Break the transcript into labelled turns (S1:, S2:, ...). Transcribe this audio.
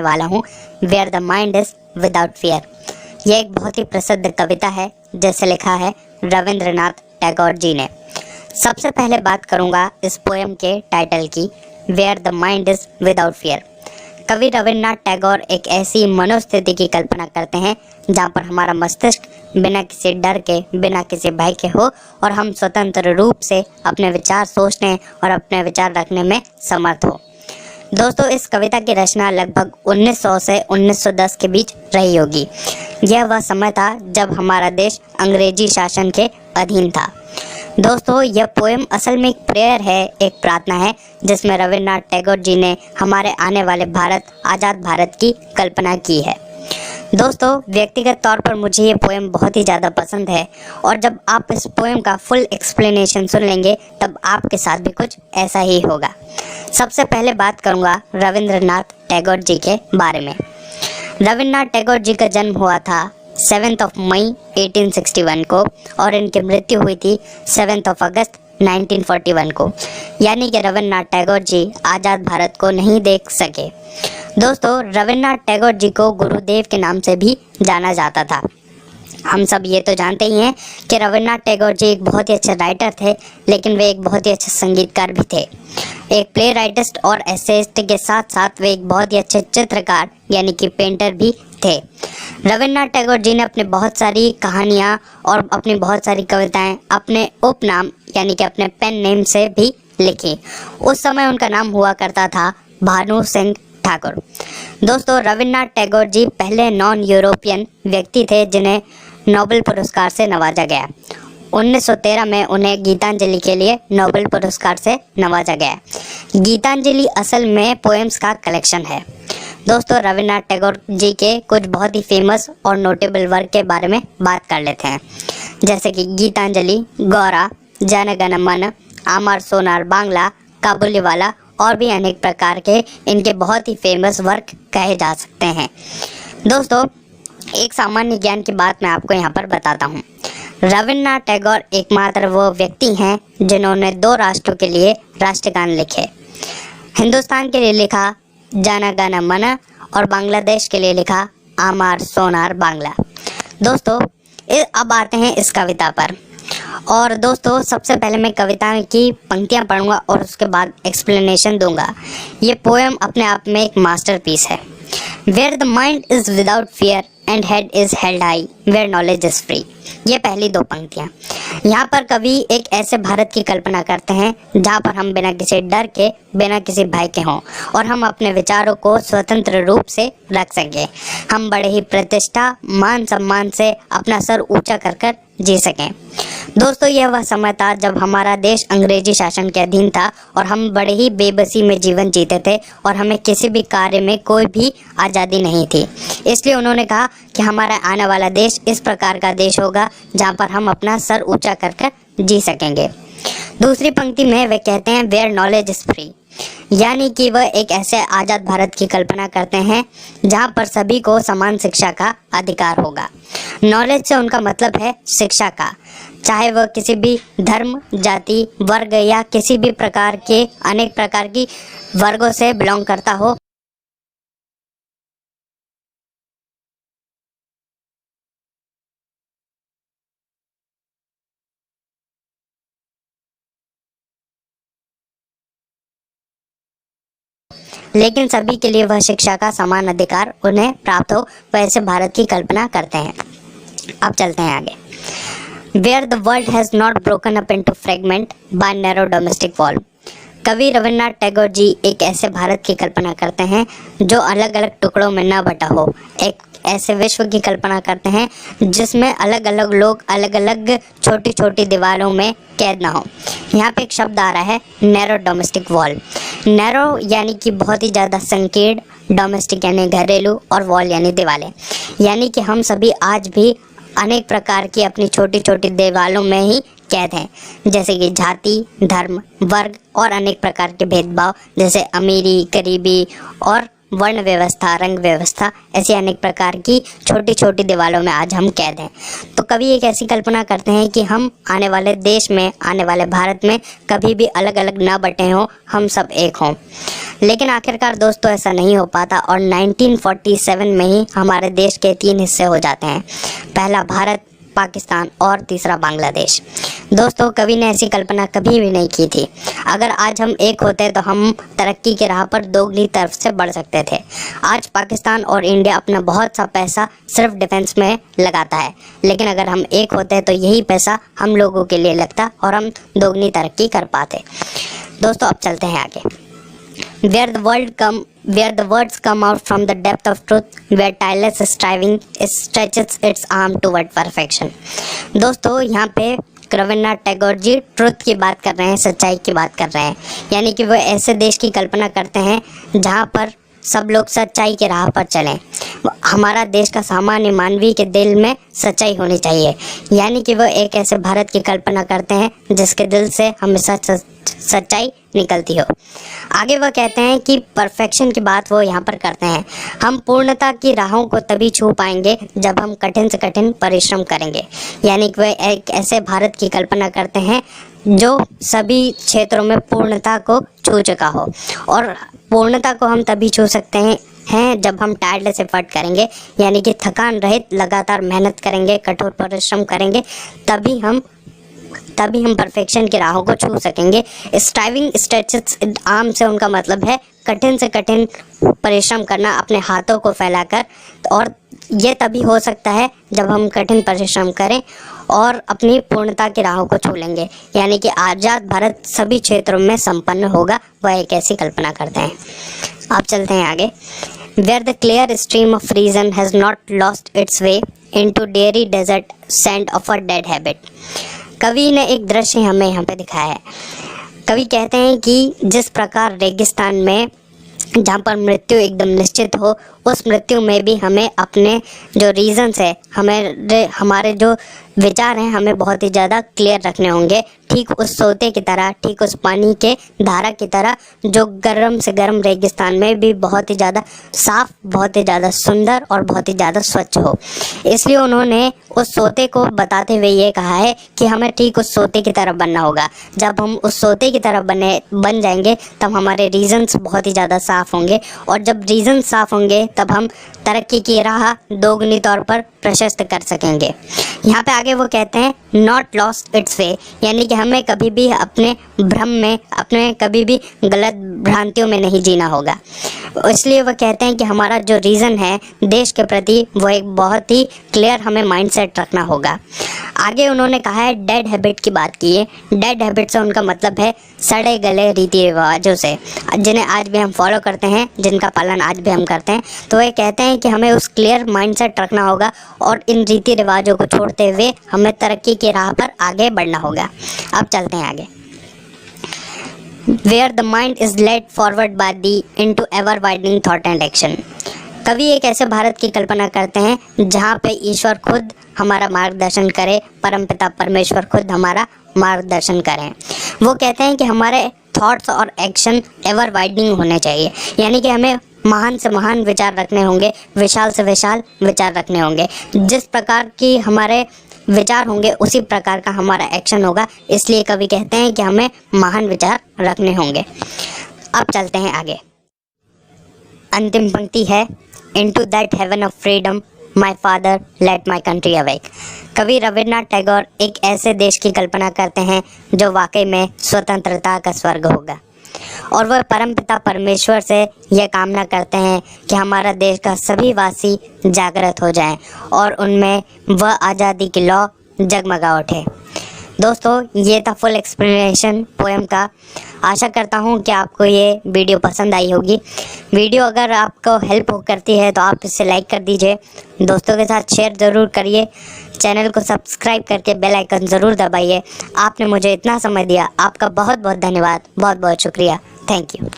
S1: वाला हूँ where the mind is without fear. यह एक बहुत ही प्रसिद्ध कविता है जिसे लिखा है रविंद्रनाथ टैगोर जी ने। सबसे पहले बात करूँगा इस पोएम के टाइटल की, where the mind is without fear. कवि रविंद्रनाथ टैगोर एक ऐसी मनोस्थिति की कल्पना करते हैं जहाँ पर हमारा मस्तिष्क बिना किसी डर के, बिना किसी भय के हो और हम स्वतंत्र रूप से अपने विचार सोचने और अपने विचार रखने में समर्थ हो। दोस्तों, इस कविता की रचना लगभग 1900 से 1910 के बीच रही होगी। यह वह समय था जब हमारा देश अंग्रेजी शासन के अधीन था। दोस्तों, यह पोएम असल में एक प्रेयर है, एक प्रार्थना है जिसमें रविंद्रनाथ टैगोर जी ने हमारे आने वाले भारत, आज़ाद भारत की कल्पना की है। दोस्तों, व्यक्तिगत तौर पर मुझे ये पोएम बहुत ही ज़्यादा पसंद है और जब आप इस पोएम का फुल एक्सप्लेनेशन सुन लेंगे तब आपके साथ भी कुछ ऐसा ही होगा। सबसे पहले बात करूँगा रविंद्रनाथ टैगोर जी के बारे में। रविंद्रनाथ टैगोर जी का जन्म हुआ था 7 मई 1861 को और इनकी मृत्यु हुई थी 7 अगस्त 1941 को, यानी कि रविंद्रनाथ टैगोर जी आज़ाद भारत को नहीं देख सके। दोस्तों, रविंद्रनाथ टैगोर जी को गुरुदेव के नाम से भी जाना जाता था। हम सब ये तो जानते ही हैं कि रविंद्रनाथ टैगोर जी एक बहुत ही अच्छे राइटर थे, लेकिन वे एक बहुत ही अच्छे संगीतकार भी थे। एक प्ले राइटिस्ट और एसेइस्ट के साथ साथ वे एक बहुत ही अच्छे चित्रकार यानी कि पेंटर भी थे। रविंद्रनाथ टैगोर जी ने अपने बहुत सारी कहानियाँ और अपनी बहुत सारी कविताएं अपने उपनाम यानी कि अपने पेन नेम से भी लिखी। उस समय उनका नाम हुआ करता था भानु सिंह ठाकुर। दोस्तों, रविंद्रनाथ टैगोर जी पहले नॉन यूरोपियन व्यक्ति थे जिन्हें नोबेल पुरस्कार से नवाजा गया। 1913 में उन्हें गीतांजलि के लिए नोबेल पुरस्कार से नवाजा गया। गीतांजलि असल में पोएम्स का कलेक्शन है। दोस्तों, रविंद्रनाथ टैगोर जी के कुछ बहुत ही फेमस और नोटेबल वर्क के बारे में बात कर लेते हैं, जैसे कि गीतांजलि, गौरा, जन गण मन, आमार सोनार बांग्ला, काबुलीवाला और भी अनेक प्रकार के इनके बहुत ही फेमस वर्क कहे जा सकते हैं। दोस्तों, एक सामान्य ज्ञान की बात मैं आपको यहाँ पर बताता हूँ। रविंद्रनाथ टैगोर एकमात्र वो व्यक्ति हैं जिन्होंने 2 राष्ट्रों के लिए राष्ट्रगान लिखे। हिंदुस्तान के लिए लिखा जन गण मन और बांग्लादेश के लिए लिखा आमार सोनार बांग्ला। दोस्तों, अब आते हैं इस कविता पर। और दोस्तों, सबसे पहले मैं कविता की पंक्तियाँ पढ़ूंगा और उसके बाद एक्सप्लेनेशन दूंगा। ये पोएम अपने आप में एक मास्टरपीस है। Where the mind is without fear and head is held high, where knowledge is free. ये पहली 2 पंक्तियाँ। यहाँ पर कवि एक ऐसे भारत की कल्पना करते हैं जहाँ पर हम बिना किसी डर के, बिना किसी भय के हों और हम अपने विचारों को स्वतंत्र रूप से रख सकें। हम बड़े ही प्रतिष्ठा, मान सम्मान से अपना सर ऊंचा कर कर जी सकें। दोस्तों, यह वह समय था जब हमारा देश अंग्रेजी शासन के अधीन था और हम बड़े ही बेबसी में जीवन जीते थे और हमें किसी भी कार्य में कोई भी आज़ादी नहीं थी। इसलिए उन्होंने कहा कि हमारा आने वाला देश इस प्रकार का देश होगा जहाँ पर हम अपना सर ऊंचा कर कर जी सकेंगे। दूसरी पंक्ति में वे कहते हैं वेयर नॉलेज इज फ्री, यानी कि वह एक ऐसे आज़ाद भारत की कल्पना करते हैं जहाँ पर सभी को समान शिक्षा का अधिकार होगा। नॉलेज से उनका मतलब है शिक्षा का, चाहे वह किसी भी धर्म, जाति, वर्ग या किसी भी प्रकार के अनेक प्रकार की वर्गों से बिलोंग करता हो। लेकिन सभी के लिए वह शिक्षा का समान अधिकार उन्हें प्राप्त हो, वैसे भारत की कल्पना करते हैं। अब चलते हैं आगे। Where the world has not broken up into fragment by narrow domestic wall। कवि रविंद्रनाथ टैगोर जी एक ऐसे भारत की कल्पना करते हैं जो अलग अलग टुकड़ों में न बटा हो। एक ऐसे विश्व की कल्पना करते हैं जिसमें अलग अलग लोग अलग अलग छोटी छोटी दीवारों में कैद ना हो। यहाँ पे एक शब्द आ रहा है नैरो डोमेस्टिक वॉल। नैरो यानी कि बहुत ही ज़्यादा संकीर्ण, डोमेस्टिक यानी घरेलू और वॉल यानी दीवारें, यानी कि हम सभी आज भी अनेक प्रकार की अपनी छोटी छोटी दीवारों में ही कैद हैं, जैसे कि जाति, धर्म, वर्ग और अनेक प्रकार के भेदभाव जैसे अमीरी, गरीबी और वर्ण व्यवस्था, रंग व्यवस्था, ऐसी अनेक प्रकार की छोटी छोटी दीवारों में आज हम कैद हैं। तो कवि एक ऐसी कल्पना करते हैं कि हम आने वाले देश में, आने वाले भारत में कभी भी अलग अलग ना बटे हों, हम सब एक हों। लेकिन आखिरकार दोस्तों ऐसा नहीं हो पाता और 1947 में ही हमारे देश के 3 हिस्से हो जाते हैं, पहला भारत, पाकिस्तान और तीसरा बांग्लादेश। दोस्तों कवि ने ऐसी कल्पना कभी भी नहीं की थी। अगर आज हम एक होते तो हम तरक्की की राह पर दोगुनी तरफ से बढ़ सकते थे। आज पाकिस्तान और इंडिया अपना बहुत सा पैसा सिर्फ डिफेंस में लगाता है, लेकिन अगर हम एक होते तो यही पैसा हम लोगों के लिए लगता और हम दोगुनी तरक्की कर पाते। दोस्तों अब चलते हैं आगे। Where the words come out from the depth of truth, where tireless striving stretches its arm toward perfection। दोस्तों यहाँ पे रविन्द्रनाथ टैगोर जी ट्रुथ की बात कर रहे हैं, सच्चाई की बात कर रहे हैं, यानी कि वो ऐसे देश की कल्पना करते हैं जहाँ पर सब लोग सच्चाई के राह पर चलें। हमारा देश का सामान्य मानवीय के दिल में सच्चाई होनी चाहिए, यानी कि वो एक ऐसे भारत की कल्पना करते हैं जिसके दिल से हमेशा सच्चाई निकलती हो। आगे वह कहते हैं कि परफेक्शन की बात वो यहाँ पर करते हैं। हम पूर्णता की राहों को तभी छू पाएंगे जब हम कठिन से कठिन परिश्रम करेंगे, यानी कि वह एक ऐसे भारत की कल्पना करते हैं जो सभी क्षेत्रों में पूर्णता को छू चुका हो। और पूर्णता को हम तभी छू सकते हैं जब हम टायरलेस एफर्ट करेंगे, यानी कि थकान रहित लगातार मेहनत करेंगे, कठोर परिश्रम करेंगे, तभी हम परफेक्शन की राहों को छू सकेंगे। स्ट्राइविंग स्ट्रेचेस आर्म से उनका मतलब है कठिन से कठिन परिश्रम करना अपने हाथों को फैलाकर, और ये तभी हो सकता है जब हम कठिन परिश्रम करें और अपनी पूर्णता की राहों को छू लेंगे, यानी कि आज़ाद भारत सभी क्षेत्रों में संपन्न होगा। वह एक ऐसी कल्पना करते हैं। आप चलते हैं आगे। Where the clear stream of reason has not lost its way into dreary desert sand of a dead habit। कवि ने एक दृश्य हमें यहाँ पे दिखाया है। कवि कहते हैं कि जिस प्रकार रेगिस्तान में जहाँ पर मृत्यु एकदम निश्चित हो, उस मृत्यु में भी हमें अपने जो रीजंस है, हमारे जो विचार हैं, हमें बहुत ही ज़्यादा क्लियर रखने होंगे। ठीक उस सोते की तरह, ठीक उस पानी के धारा की तरह जो गर्म से गर्म रेगिस्तान में भी बहुत ही ज़्यादा साफ, बहुत ही ज़्यादा सुंदर और बहुत ही ज़्यादा स्वच्छ हो। इसलिए उन्होंने उस सोते को बताते हुए ये कहा है कि हमें ठीक उस सोते की तरह बनना होगा। जब हम उस सोते की तरह बन जाएंगे तब हमारे रीजंस बहुत ही ज़्यादा साफ होंगे, और जब रीजन साफ होंगे तब हम तरक्की की राह दोगुनी तौर पर प्रशस्त कर सकेंगे। यहाँ पे आगे वो कहते हैं नॉट लॉस्ट इट्स वे, यानी कि हमें कभी भी अपने भ्रम में, अपने कभी भी गलत भ्रांतियों में नहीं जीना होगा। इसलिए वो कहते हैं कि हमारा जो रीज़न है देश के प्रति, वो एक बहुत ही क्लियर हमें माइंडसेट रखना होगा। आगे उन्होंने कहा है डेड हैबिट की बात की है। डेड हैबिट से उनका मतलब है सड़े गले रीति रिवाजों से, जिन्हें आज भी हम फॉलो करते हैं, जिनका पालन आज भी हम करते हैं। तो वे कहते हैं कि हमें उस क्लियर माइंडसेट रखना होगा और इन रीति रिवाजों को छोड़ते हुए हमें तरक्की की राह पर आगे बढ़ना होगा। अब चलते हैं आगे। Where the mind is led forward by the into ever widening thought and action। कवि एक ऐसे भारत की कल्पना करते हैं जहाँ पे ईश्वर खुद हमारा मार्गदर्शन करे, परमपिता परमेश्वर खुद हमारा मार्गदर्शन करें। वो कहते हैं कि हमारे थॉट्स और एक्शन एवर वाइडनिंग होने चाहिए, यानी कि हमें महान से महान विचार रखने होंगे, विशाल से विशाल विचार रखने होंगे। जिस प्रकार की हमारे विचार होंगे उसी प्रकार का हमारा एक्शन होगा। इसलिए कवि कहते हैं कि हमें महान विचार रखने होंगे। अब चलते हैं आगे। अंतिम पंक्ति है Into that heaven of freedom, my father, let my country awake। कवि रविन्द्रनाथ टैगोर एक ऐसे देश की कल्पना करते हैं जो वाकई में स्वतंत्रता का स्वर्ग होगा, और वह परमपिता परमेश्वर से यह कामना करते हैं कि हमारा देश का सभी वासी जागृत हो जाएं और उनमें वह आज़ादी की लौ जगमगा उठे। दोस्तों ये था फुल एक्सप्लेनेशन पोएम का। आशा करता हूँ कि आपको ये वीडियो पसंद आई होगी। वीडियो अगर आपको हेल्प करती है तो आप इसे लाइक कर दीजिए, दोस्तों के साथ शेयर ज़रूर करिए, चैनल को सब्सक्राइब करके बेल आइकन ज़रूर दबाइए। आपने मुझे इतना समय दिया, आपका बहुत बहुत धन्यवाद, बहुत बहुत शुक्रिया। Thank you.